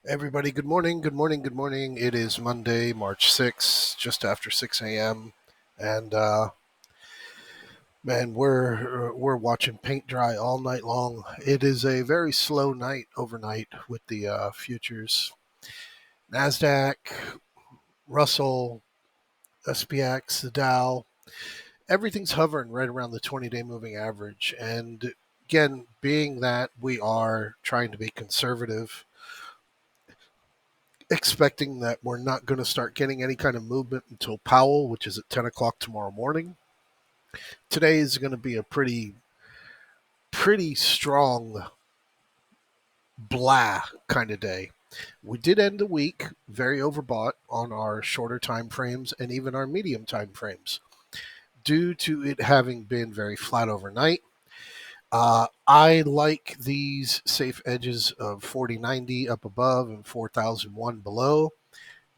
Everybody, good morning, good morning, good morning. It is Monday, March 6th, just after 6 a.m. And man, we're watching paint dry all night long. It is a very slow night overnight with the futures. Nasdaq, Russell, SPX, the Dow, everything's hovering right around the 20-day moving average. And again, being that we are trying to be conservative, expecting that we're not going to start getting any kind of movement until Powell, which is at 10 o'clock tomorrow morning. Today is going to be a pretty strong blah kind of day. We did end the week very overbought on our shorter time frames and even our medium time frames due to it having been very flat overnight. I like these safe edges of 4090 up above and 4001 below,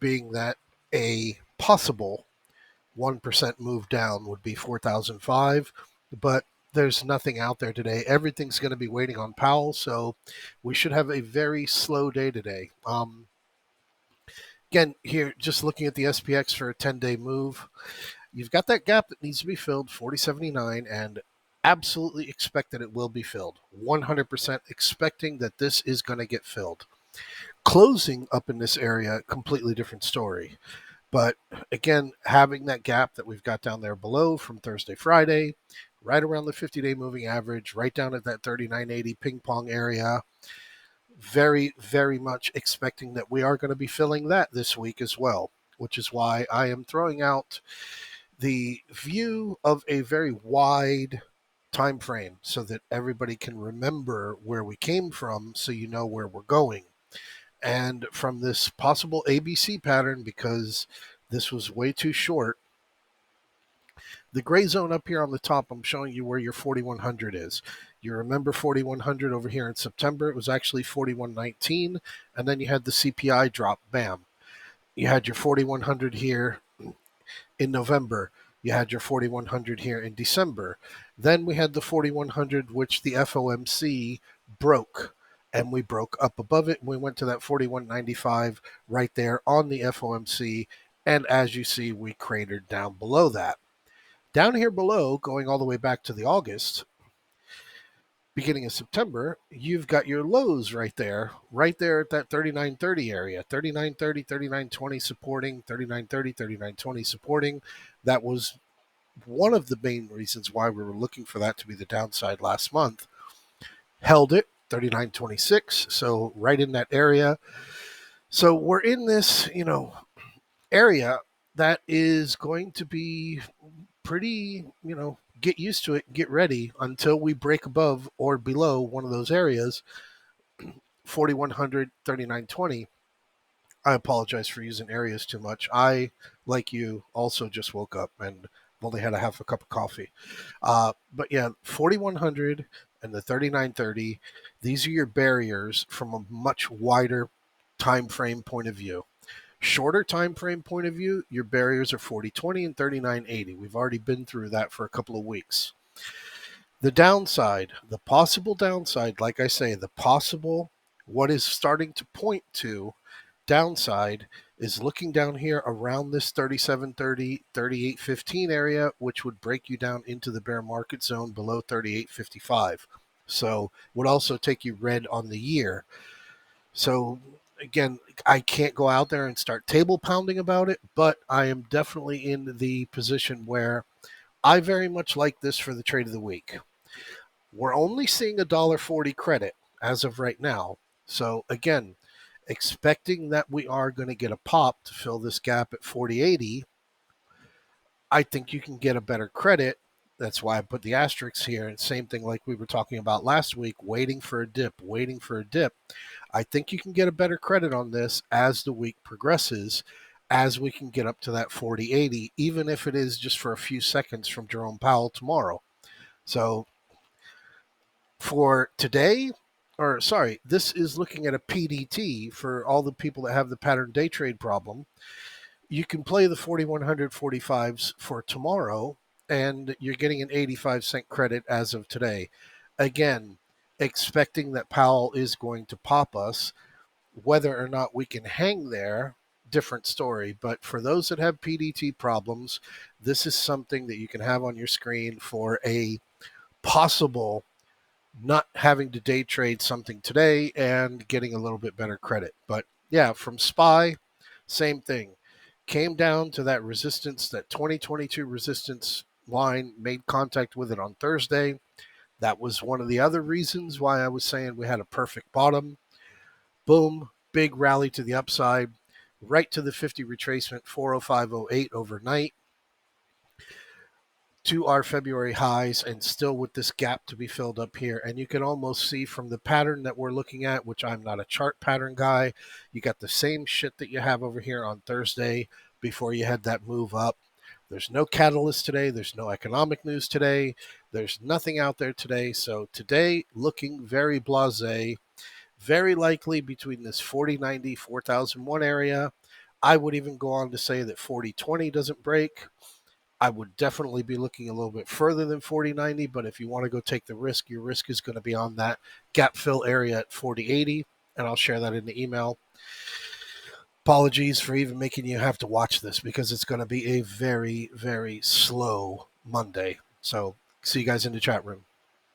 being that a possible 1% move down would be 4,005, but there's nothing out there today. Everything's going to be waiting on Powell, so we should have a very slow day today. Again, here, just looking at the SPX for a 10-day move, you've got that gap that needs to be filled, 4079, and absolutely expect that it will be filled. 100% expecting that this is going to get filled. Closing up in this area, completely different story. But again, having that gap that we've got down there below from Thursday, Friday, right around the 50-day moving average, right down at that 3980 ping pong area, very, very much expecting that we are going to be filling that this week as well, which is why I am throwing out the view of a very wide time frame so that everybody can remember where we came from so you know where we're going. And from this possible ABC pattern, because this was way too short, the gray zone up here on the top, I'm showing you where your 4100 is. You remember 4100 over here in September, it was actually 4119, and then you had the CPI drop, bam. You had your 4100 here in November. You had your 4100 here in December. Then we had the 4100, which the FOMC broke. And we broke up above it. And we went to that 4195 right there on the FOMC. And as you see, we cratered down below that. Down here below, going all the way back to the August, beginning of September, you've got your lows right there at that 3930 area. 3930, 3920 supporting, 3930, 3920 supporting. That was one of the main reasons why we were looking for that to be the downside last month. Held it, 3926, so right in that area. So we're in this, area that is going to be pretty, get used to it, get ready until we break above or below one of those areas, 4100, 3920. I apologize for using areas too much. I, like you, also just woke up and only had a half a cup of coffee. But yeah, 4100 and the 3930, these are your barriers from a much wider time frame point of view. Shorter time frame point of view, your barriers are 4020 and 3980. We've already been through that for a couple of weeks. The downside, the possible downside, like I say, the possible, what is starting to point to downside is looking down here around this 3730, 3815 area, which would break you down into the bear market zone below 3855. So would also take you red on the year. So again, I can't go out there and start table pounding about it, but I am definitely in the position where I very much like this for the trade of the week. We're only seeing $1.40 credit as of right now. So again, expecting that we are going to get a pop to fill this gap at 4080, I think you can get a better credit. That's why I put the asterisks here. And same thing like we were talking about last week, waiting for a dip, waiting for a dip. I think you can get a better credit on this as the week progresses, as we can get up to that 4080, even if it is just for a few seconds from Jerome Powell tomorrow. So for today, or sorry, this is looking at a PDT for all the people that have the pattern day trade problem. You can play the 4100 45s for tomorrow, and you're getting an 85-cent credit as of today. Again, expecting that Powell is going to pop us. Whether or not we can hang there, different story. But for those that have PDT problems, this is something that you can have on your screen for a possible not having to day trade something today and getting a little bit better credit. But yeah, from SPY, same thing. Came down to that resistance, that 2022 resistance line, made contact with it on Thursday. That was one of the other reasons why I was saying we had a perfect bottom. Boom, big rally to the upside, right to the 50 retracement, 405.08 overnight to our February highs, and still with this gap to be filled up here. And you can almost see from the pattern that we're looking at, which I'm not a chart pattern guy, you got the same shit that you have over here on Thursday before you had that move up. There's no catalyst today. There's no economic news today. There's nothing out there today. So today, looking very blasé, very likely between this 4090, 4001 area. I would even go on to say that 4020 doesn't break. I would definitely be looking a little bit further than 4090, but if you want to go take the risk, your risk is going to be on that gap fill area at 4080, and I'll share that in the email. Apologies for even making you have to watch this because it's going to be a very, very slow Monday. So see you guys in the chat room.